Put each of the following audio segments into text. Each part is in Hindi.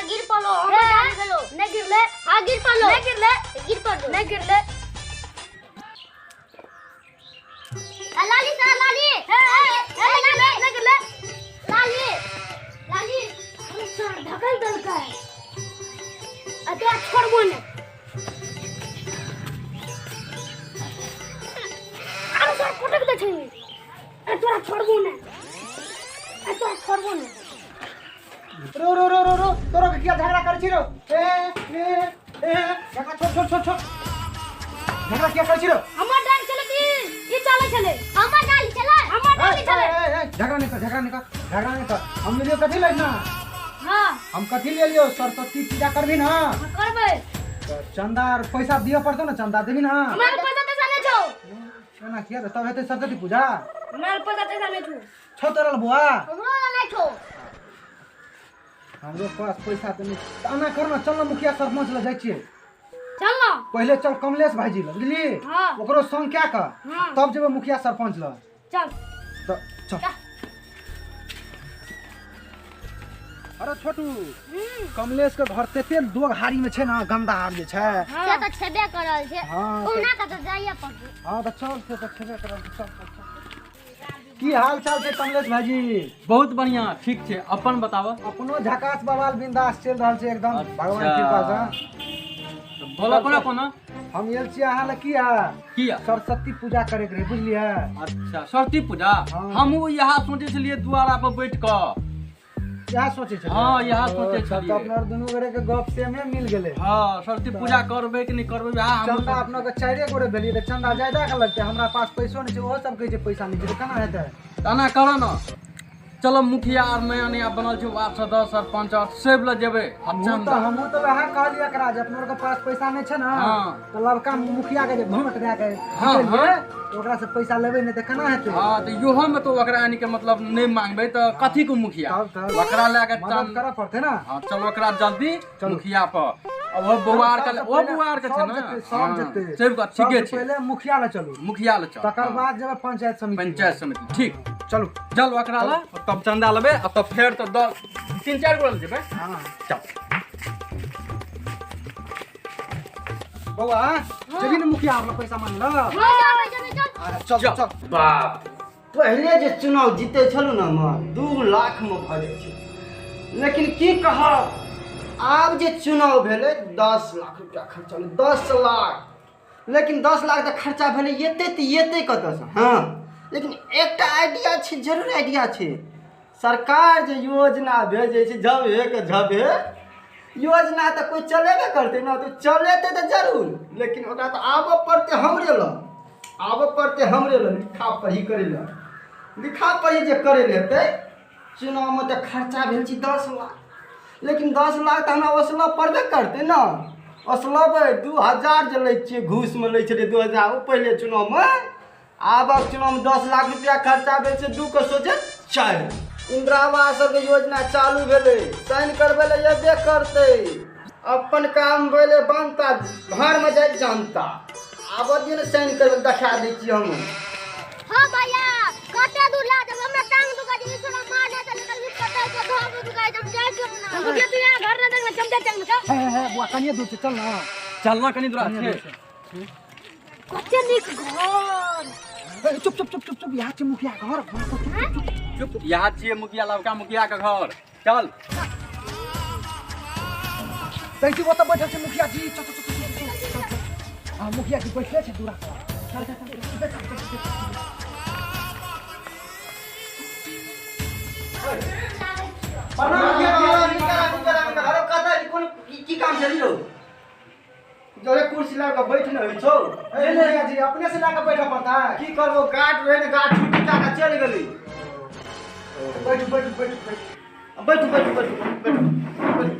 गिर पड़ो हम डाल गेलो नहीं गिरले हां गिर पड़ो नहीं गिरले गिर पड़ो नहीं गिरले लाली सा लाली नहीं गिरले लाली लाली सर ढकल दल का है अते छोड़बो ने अरे सर पटक दे छै ए तोरा छोड़बो ने रो रो रो रो रो तोरा के क्या झगड़ा कर छी रो ए झगड़ा छोड़ छोड़ छोड़ छोड़ झगड़ा क्या कर छी रो हमर डाल चले ई चले चले हमर डाल चले झगड़ा नहीं कर हम मिलियो कथी ले ना हां हम कथी ले लियो सरस्वती पूजा करबी ना करबे तो चंदा और पैसा दियो पड़तो ना चंदा देबी ना हमरा पैसा ते साने छौ केना किया तब हेते सरस्वती पूजा हमरा पैसा ते साने छौ तोरा बुआ हमरा नहीं छौ हमरो पास पैसा तो नहीं ताना करना चल ना मुखिया सरपंच ले जाय छिए चल ना पहले चल कमलेश भाईजी ले बुझली हां ओकरो संग क्या कर तब जेबे मुखिया सरपंच ले चल तो चल अरे छोटू कमलेश के घर तेते दो हारी में छे ना गंदा हार जे छे से तो छेबे करल छे हां ओना का तो जाइए पड़े हां तो चल से तो छेबे करल चल की हाल चाल छे कमलेश भाईजी बहुत बढ़िया ठीक छे अपन बताओ अपनो झकास बवाल बिंदास चल रहल छे एकदम भगवान कृपा से बोला कोना कोना हम एल छी अहाँ ल किया सरस्वती पूजा करे के रहे बुझलिए अच्छा सरस्वती पूजा हाँ। हम यहाँ सोचे छलिए द्वारा पर बैठ कर यह सोचे छे हाँ यहाँ सोचे तो छलिए अपना दुनू गोरे के गप से में मिल गेले हाँ सरस्वती पूजा करबे कि नहीं करबे यहाँ चंदा अपना के चारे गोरे भेलिए त चंदा ज्यादा का लगते हमरा पास पैसो नहीं छे ओहो सब कहे छे पैसा नहीं छे केना हेतै तना करो ना चलो मुखिया और नया नया बनल छे वार्ड सदस्य सरपंच और सब ल जेबे हम तो वहां कहलिए एकरा जे अपना के पास पैसा नहीं छे ना हाँ। तो लड़का मुखिया के जे भोट दे के हाँ, जीतलिए, तो ओकरा से पैसा लेबे नहीं त केना हेतै हाँ तो योहो में तो ओकरा यानी के मतलब नहीं मांगबे तो कथी को मुखिया तब ओकरा लेके मदद करे पड़ते ना हाँ चलो ओकरा जल्दी मुखिया पर अब वो बुआर के छे ना सब जते सब का ठीके छे पहले मुखिया ले चलू मुखिया ले चल तकर बाद जब पंचायत समिति ठीक चलू चल ओकरा ला तब चंदा लेबे और तब फेर तो 3-4 गो ले जेबे हां चल बउआ जब ने मुखिया अपना पैसा मांग ल चल चल बाप पहले जे चुनाव जीते छलू ना हम 2 लाख में भरे छी लेकिन की कहब आब जे चुनाव भेले 10 लाख रुपया खर्चा 10 लाख लेकिन 10 लाख तो खर्चा भेले येते कत से हाँ लेकिन एकटा आइडिया छे जरूर आइडिया छे सरकार जे योजना भेजे छे झबे योजना तो कोई चलेबे करते ना तो चलेते तो जरूर लेकिन ओकरा तो आबो पड़ते हमरे ल लिखा पढ़ी करे जे करे लेते चुनाव में तो खर्चा भेल छी 10 लाख लेकिन 10 लाख तो हमरा ओसला पड़बे करते ना ओसलबे 2000 जे लै छिए घूस में लै छले 2000 पहले चुनाव में आब चुनाव में 10 लाख रुपया खर्चा भेल से 2 के सोचे 4 इंदिरा आवास के योजना चालू भेले साइन करबे ले येबे करते अपन काम भेले बनता घर में जाय जानता आब दिन साइन करबे देखा दै छी हम हां भैया कते दूर ला जब हमरा टांग दुका जी छोड़ा मार दे चल कल कते को धोब दुका जब जाय क्यों ना मुझे तू यहां घर ना देखना चमचा चल का है बुआ कनिए दूर से चल ना चलना कनी दूर छे कते निक घर चुप यहाँ छे मुखिया घर चुप यहाँ छे मुखिया लवका मुखिया के घर चल तैसी वो तो बैठल छे मुखिया जी चल हां मुखिया जी बैठले छे दूरा चल की काम चली रो जोरे कुर्सी लगा बैठ न होई छौ ए मुखिया जी अपने से लाके बैठा पड़ता है की करबो गाठ रहे न गाठ छुट्टी का चल गेली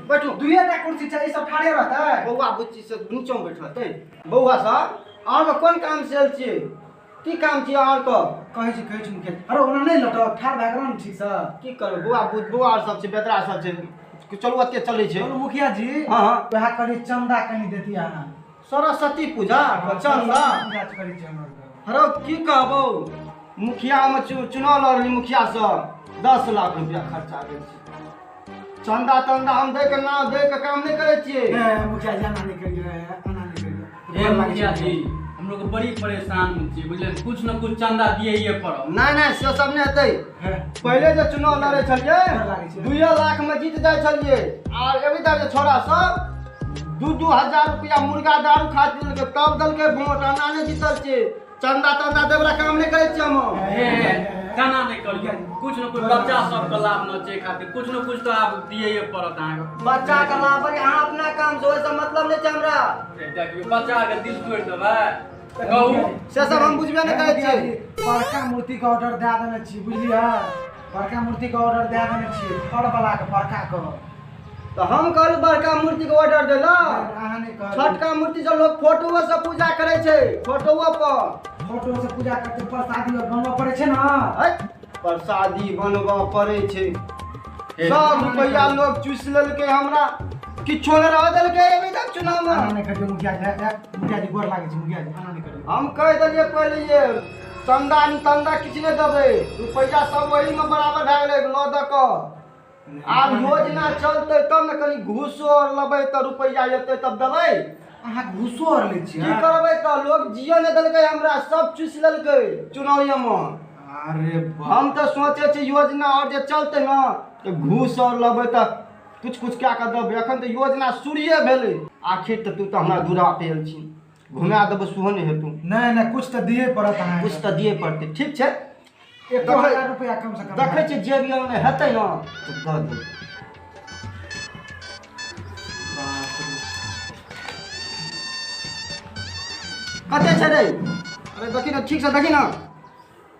बैठो दुइया टा कुर्सी छे ई सब ठाड़े रहता है बौआ बुच्ची से नीचो में बैठते बौआ सब और में कोन काम चल छिए की काम छिए और को कहै छी मुखिया अरे ओना नहीं लटक ठाड़ बैकग्राउंड ठीक से की करबो बौआ बौआ सब छै बेदरा सब छै चलू ओते चलै छै चलो मुखिया जी हां हां वहा करी चंदा कनी देती आना सरस्वती पूजा चंदा करी चंदा अरे की कहबो मुखिया में चुनाव लड़ली मुखिया सब 10 लाख रुपया खर्चा भेल छै चंदा तंदा हम दे के ना दे के काम नहीं करे छिए। मुखिया जी आना नहीं करिए, आना नहीं करिए। हे मुखिया जी हम लोग बड़ी परेशान छी बुझले, कुछ न कुछ चंदा दिए ये पड़ो। नहीं से सब नहीं हेतै। पहले जो चुनाव लड़े छलिए 2 लाख में जीत जाए छलिए, और अभी तक छोरा सब 2-2 हजार रुपया मुर्गा दारू खा दिलके, तब दल के वोट आना नहीं जीतल छे। चंदा तंदा दे वाला काम नहीं करे छी हम। हे काना नहीं करिए, कुछ न कुछ बच्चा सब के लाभ न छै खातिर कुछ न कुछ तो आप दिए ये पड़त अहाँ के। बच्चा का लाभ पर यहाँ अपना काम जो से मतलब नहीं छै हमरा। देखियो बच्चा के दिल तोड़ देबै कहू से सब हम बुझबे नहीं करे छी। बड़का मूर्ति के ऑर्डर दे देने छी, बुझलिए? बड़का मूर्ति के ऑर्डर दे देने छी, फड़ वाला के बड़का के। तो हम कहलू बड़का मूर्ति के ऑर्डर देला, अहाँ नहीं कहलू। छोटका मूर्ति से लोग फोटो से पूजा करे छै, फोटो पर फोटो से पूजा करते प्रसादी और बनवा पड़े छै ना। प्रसादी बनवा पड़े छै। सब रुपया लोग चूस लेलके, हमरा किछो नहीं रह देलके अभी तक चुनाव में। आना नहीं करिए मुखिया जी, मुखिया जी गोर लागे छै मुखिया जी, आना नहीं करिए। हम कह दिलिए पहले ये चंदा तंदा किछ नहीं देबै, रुपया सब वही में बराबर भए गेलै ल द क। आब योजना चलते तब न कनी घूसो और लेबै त रुपया एतै तब देबै। अहाँ घूसो और ले छी? की करबै त लोग जियो नहीं देलकै, हमरा सब चूस लेलकै चुनाव में। अरे हम तो सोचे छी योजना और जे चलते ना तो घूस और लेबै त कुछ क्या कर देबै। अखन तो योजना शुरुए भेलै, आखिर तो तू तो हमरा दूरा पेल छी, घुमा देबै सुहो नहीं हेतु। नहीं कुछ तो दिए पड़त अहाँ, कुछ तो दिए पड़ते। ठीक छै 1000 रुपया कम से कम देखै छी जे भी ओने हेतै ना तो दऽ देबै। कते छै रे? अरे देखी ना ठीक से देखी ना।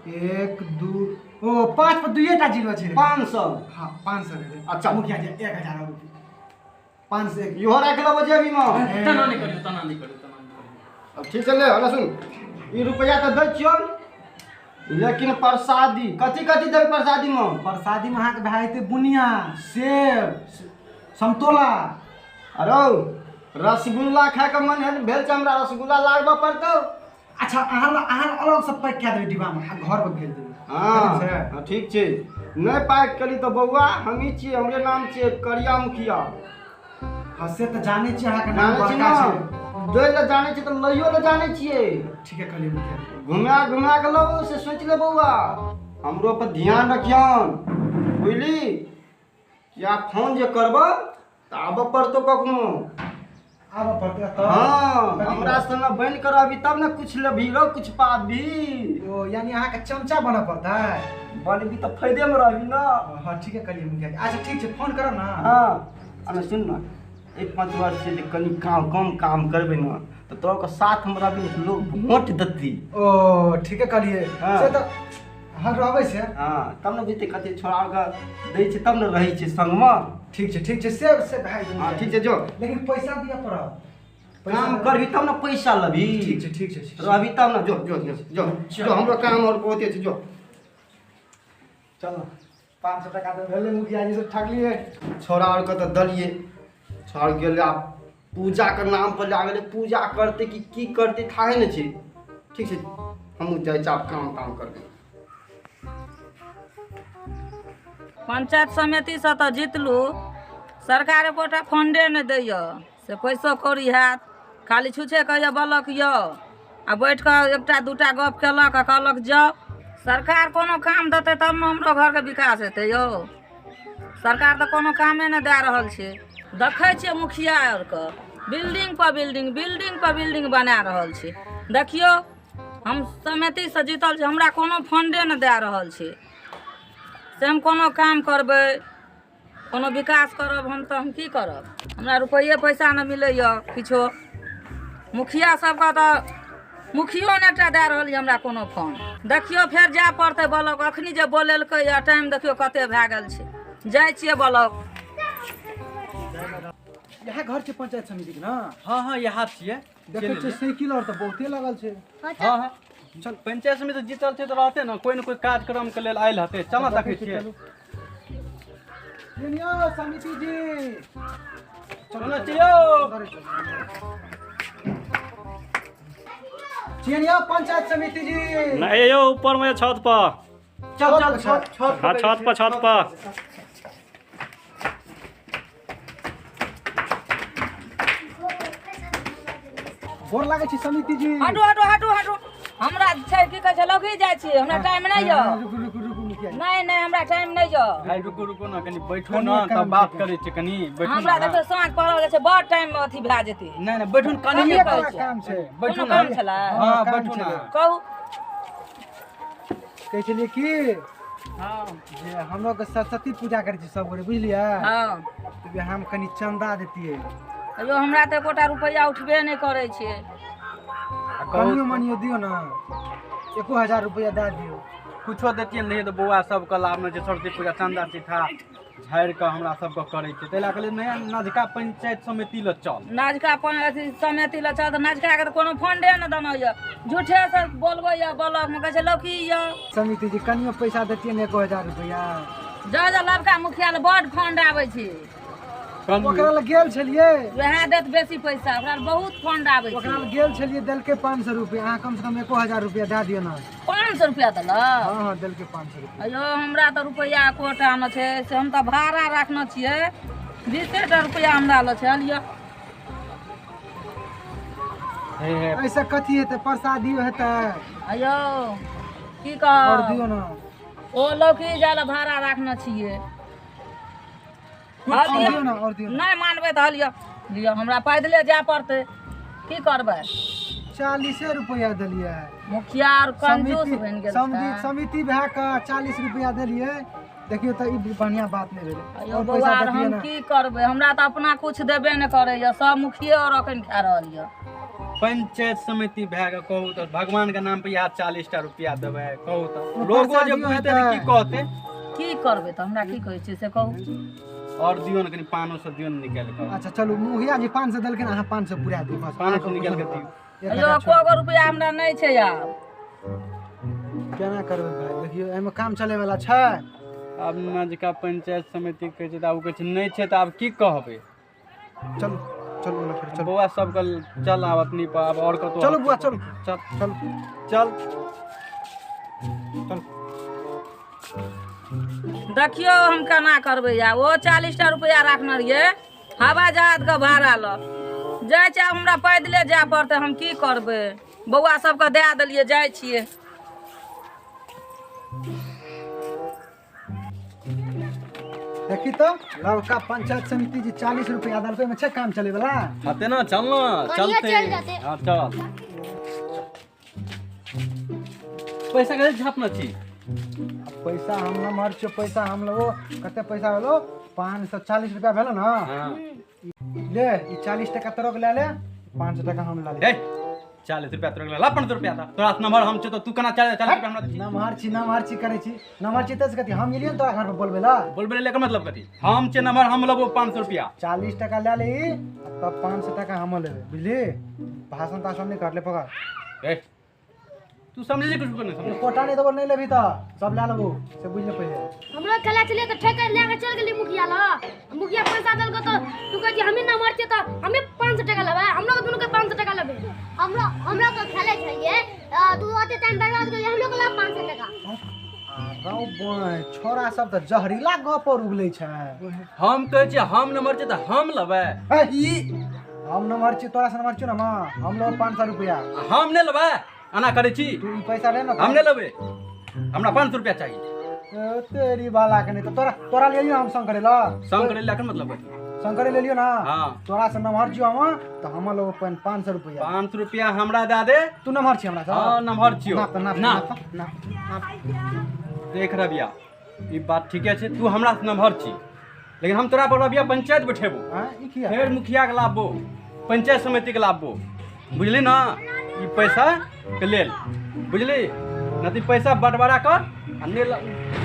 1 2 ओ 5 पर 2 टा जीरो छै। 500। हां 500 दे। अच्छा मुखिया जी 1000 रुपया 500 एक इहो राख लेबै जे भी में। तना नहीं करियो, तना नहीं करियो, तना नहीं करियो। अब ठीक है ले हला सुन, ई रुपया तो दै छियो, लेकिन प्रसादी कथी कथी देबै प्रसादी में? प्रसादी में अहाँ के भाई ते बुनिया, सेब, संतोला। अरे रसगुल्ला खाए के मन भेल छै हमरा, रसगुल्ला लागबा पड़तौ। अच्छा अहाँ अलग से पैक कए देबै डिब्बा में, अहाँ घर पर भेज देबै। हाँ ठीक छै। नहीं पैक करी तो बउआ हमी छी, हमरे नाम छै करिया मुखिया। हां से तो जाने छी अहाँ के नाम जानै छी बड़का ना, छै। दोइ ले जानै छी तो लइयो ले जानै छियै। ठीक है कहलिए मुखिया जी। घुमा के लो से सोच ले बउआ, हमरो पर ध्यान रखियन बुझली। या फोन जे करब त आब पड़तो कखनो। आब पड़ते तो हाँ हमरा संग बन कर अभी तब न कुछ लेबी रो कुछ पाबी। ओ यानी अहाँ के चमचा बना पड़ता है। बनबी तो फायदे में रहबी ना। हां ठीक है कहलिए मुखिया जी। अच्छा ठीक छै फोन करब ना। हाँ अरे सुन ना, 1-5 वर्ष से कनी कम काम करबे ना तो तोरा के साथ में रहबी लोग वोट देती। ओ ठीक है कहलिए। हाँ। से तो हर रहबै से। हाँ तब न बुझते कते छोड़ा के दै छै तब न रहै छै संग में। ठीक छै से भाई। हाँ ठीक छै जो, लेकिन पैसा दिया पड़त। काम करबी तब न पैसा लबी। ठीक छै रहबी तब न। जो हमरो काम और बहुते छै जो। चलो 500 टका तो भेले मुखिया जी से ठगलिए। छोड़ा और के तो दलिए, छोड़ गेले आब पूजा के नाम पर ला गेले, पूजा करते की करते थाहे न छै। ठीक छै हम जाय छी, आप काम करबे। पंचायत समिति से तो जीतलू, सरकार एकोटा फंडे नहीं दैय से पैसो कौड़ी हैत, खाली छुछे कहिए बोलक यौ आ बैठ कऽ एकटा दूटा गप केलक आ कहलक जाउ। सरकार कोनो काम देतै तब ने हमरो घरके विकास हेतै यौ। सरकार तो कोनो कामे नहीं दे रहल छै। देखै छियै मुखिया आरके बिल्डिंग पर बिल्डिंग बना रहल छै। देखियो हम समिति से जीतल छी, हमरा कोनो फंडे नहीं दे रहल छै से हम कोनो काम करबै, कोनो विकास करब हम की करब? हमरा रुपये पैसा नहीं मिलैए किछो। मुखिया सबके तो मुखियो नहीं टा दे रहल हमरा कोनो फोन। देखियो फेर जाय पड़तै ब्लॉक, अखनी जे बोलेलकै या टाइम देखियो कते भए गेल छै, जाइ छियै ब्लॉक। यहाँ घर छै पंचायत समिति के ना? हाँ यहाँ छियै। देखै छियै साइकिल और तो बहुते लगल छै। हाँ चल पंचायत समिति जीतल छै तो रहते ना, कोई न कोई कार्यक्रम के लेल आयल हते। चलो देखै छियै। सुनियो समिति जी चलो चियो चिनिया पंचायत समिति जी। नहीं यो ऊपर में छत पर। चल छत हाँ छत पर। गोर लागै छी समिति जी। हटू हटू हटू हटू हमरा छै की कहै छै लौकी जाइ छी हमरा टाइम नहीं य रुकू मुखिया जी। नहीं नहीं हमरा टाइम नहीं य भाई रुको ना कनी बैठो ना तब बात करे छी कनी बैठो हमरा ना देखो साँझ पड़ल छै बड़ टाइम में अथी भए जेतै नहीं बैठो ना कनी कनिए तोरा काम छै। बैठो कोनो ना काम छला हां काम बैठो ना छलै। कहू कहै छलिए कि हां जे हमरो के सरस्वती पूजा करै छी सब गोरे बुझलियै। हां तो हम कनी चंदा देतिए। अयो हमरा त एकोटा रुपैया उठबे नहीं करे छै कनियो मनियो दियो ना 1000 रुपया दे दियो। कुछो देतिए नहीं तो बौआ सब के लाभ में जे सरस्वती पूजा चंदा चिठा झाड़ के हमरा सब के करे छै तैला कहले नया नजका पंचायत समिति ल चल नाजका अपन अथी समिति ल चल नाजका के त कोनो फंडे न दनो य झूठे से बोलबो य ब्लॉक में कहै छै लौकी य समिति जी कनियो पैसा देतिए ने 1000 रुपया। जा जा लड़का मुखिया ल बड फंड आबै छै ओकरा ल गेल छलिए। वएह देत बेसी पैसा ओकरा ल बहुत फंड आबै छै ओकरा ल गेल छलिए देलके 500 रुपया। अहाँ कम से कम 1000 रुपया दे दियो ना। 500 रुपया दल हां देलके 500 रुपया। अयो हमरा त रुपैया कोटा न छै से हम त भाड़ा राखने छियै 20 रुपया हमरा ल छै लियो हे हे ऐसा कथी हेतै प्रसादी हेतै अयो की और कह दियो ना। ओ लौकी जाल भाड़ा राखने छियै और दियो ना और दियो ना। नहीं मानबे तो लियो लियो हमरा पैदले जाय पड़ते की करबै 40 रुपया देलिए। मुखिया और कंजूस बन गेल समिति भए के 40 रुपया देलिए। देखियो त ई बढ़िया बात नहीं भेलै। अयो और बौआ पैसा और देतिए हम ना। की करबै हमरा त अपना कुछ देबे न करे य सब मुखिया और अखन खा रहल य पंचायत समिति भए के कहू तो भगवान के नाम पे यहाँ 40 रुपया देवे कहू तो वो लोगो पैसा जे दियो बुझते हेतै। की कहते की करबै त हमरा की कहै छै से कहू और दियो ना कनी 500 दियो ना निकाल के अच्छा चलो मुखिया जी 500 देलके ना। अहाँ 500 पूरा दियो बस। 500 निकाल के दियो। अयो कोगो रुपया हमरा नहीं छै आब केना करबै भाई। देखियो एमे काम चले वाला छै। अब नजका पंचायत समिति कहै छै त आब कहै छै नहीं छै त आब की कहबै चलो चलो ना फिर चलो बौआ सब के चल आब अपनी पर अब और कतो चलो बुआ चलो चल चल चल चल। देखियो हम केना करबै या ओ 40 रुपया राखने रहियै हवा जहाज के भाड़ा ल जाय छै हमरा पैदले जाय पड़तै हम की करबै बौआ सबके दे देलियै जाइ छियै देखी तो लड़का पंचायत समिति जी 40 रुपया देलके में छै काम चले वाला। हते ना चल ना कनिया चलते चल जाते। हां चल पैसा के झापना छी पैसा हम न मरछो पैसा हम लोगो कते पैसा भेलो 540 रुपया भेलो ना। हां ले ई 40 टका तोरक ले ले 500 टका हम ला ले। ए 40 रुपया तोरा ला 15 रुपया था तोरा नंबर हम छै तो तू केना 40 रुपया हमरा दी ना मारची करे छी ना मारची तस कथी हम एलियन तोरा घर पे बोलबे ला। बोलबे ले के मतलब कथी हम छै नंबर हम लेबो 500 रुपया 40 टका ले ले तब 500 टका हम लेबे बुझली। भाषण ताषण नहीं कर ले पकड़। ए तू समझ ले कुछ नहीं समझ कोटा नहीं तो नहीं लेबी त सब ले लेबो से बुझ ले पहले। हम लोग खेला चलिए तो ठेका लेके चल गेली मुखिया ला। मुखिया पैसा दल को तो तू कहती हमें ना मारते तो हमें 500 टका लेबे हम लोग दोनों के 500 टका लेबे। हम लोग तो खेले छलिए तू आते टाइम बर्बाद कर हम लोग ला 500 टका। गाँव बोय छोरा सब त जहरीला गप पर उगले छै। हम कहै छी हम नंबर छै त हम लेबै ई हम न मारची तोरा से न मारची ना मां हम लोग 500 रुपया हम नहीं लेबै आना करे छी तू ई पैसा ले ना। हम नहीं लेबै हमरा 500 रुपया चाहिए तेरी बाला के नहीं तो तोरा ले लियो हम संग करे ला। संग करे ला के मतलब कथी संग करे ले लियो ना। हां तोरा से न मारची हम तो हम लोग 500 रुपया 500 रुपया हमरा दे दे तू न मारची हमरा से। हां नंबर छियो ना ना ना देख रबिया ई बात ठीके छै तू हमरा से नंबर छी लेकिन हम तोरा पर रबिया पंचायत बैठेबो हां ई किया फिर मुखिया के लाभबो पंचायत समिति के लाभबो बुझली ना ई पैसा के लेल बुझली ना ती पैसा बंटवारा कर आ ने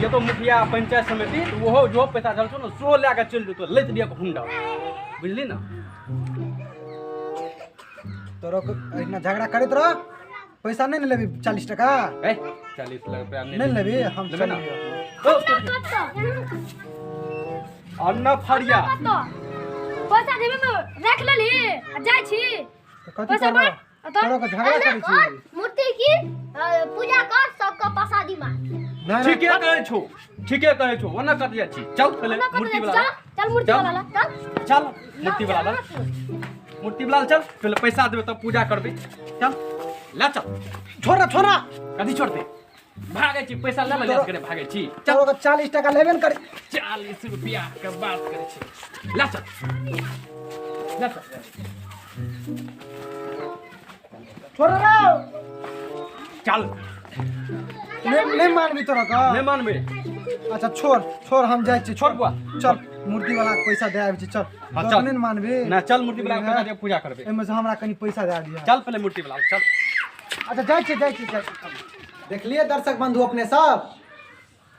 ये तो मुखिया पंचायत समिति वो जो पैसा चल छो ना सो लेके चल जतो लैत दिया के हुंडा बुझली ना तोरा इतना झगड़ा करत रह पैसा नहीं लेबी 40 टका ए 40 रुपया नहीं लेबी हम लेबे ना चल अन्ना फरिया पैसा जेबे में रख लेली जाय छी कथी पैसा करबो बा तोरा के झगड़ा करै छी। मूर्ति की पूजा कर सबका प्रसादी मार। नहीं ठीके कहै छो ओना कर दिया छी चल पहले मूर्ति वाला चल मूर्ति वाला ला चल चल मूर्ति वाला ला मूर्ति वाला चल पहले पैसा देबे तब पूजा करबे चल ले चल छोड़ा छोड़ा कथी छोड़ दे भागे छी पैसा ले ले करे भागे छी चल चलो 40 टका लेबे न करे 40 रुपया के बात करे छी ले चल ले चल छोड़ा रे चल नहीं मानबी तोरा का नहीं मानबे अच्छा छोड़ छोड़ हम जाय छी छोड़ बुआ चल मूर्ति वाला के पैसा दे आबि छी चल हाँ, तो चल। नहीं मानबी ना चल मूर्ति वाला के पैसा दे पूजा करबे एमे से हमरा कनी पैसा दे दिया चल पहले मूर्ति वाला चल अच्छा जाय छी देखलिए दर्शक बंधु अपने सब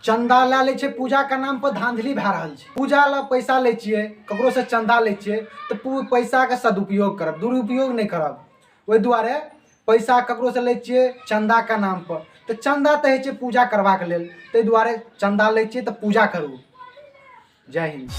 चंदा ला ले छे पूजा के नाम पर धांधली भए रहल छै पूजा ला पैसा ले छिए ककरो से चंदा ले छिए तो पैसा के सदुपयोग करब दुरुपयोग नहीं करब ओहि दुआरे पैसा ककरो से ले छिए चंदा के नाम पर तो चंदा तो होइ छै पूजा करबाक लेल ताहि दुआरे चंदा ले छिए तो पूजा करू जय हिंद।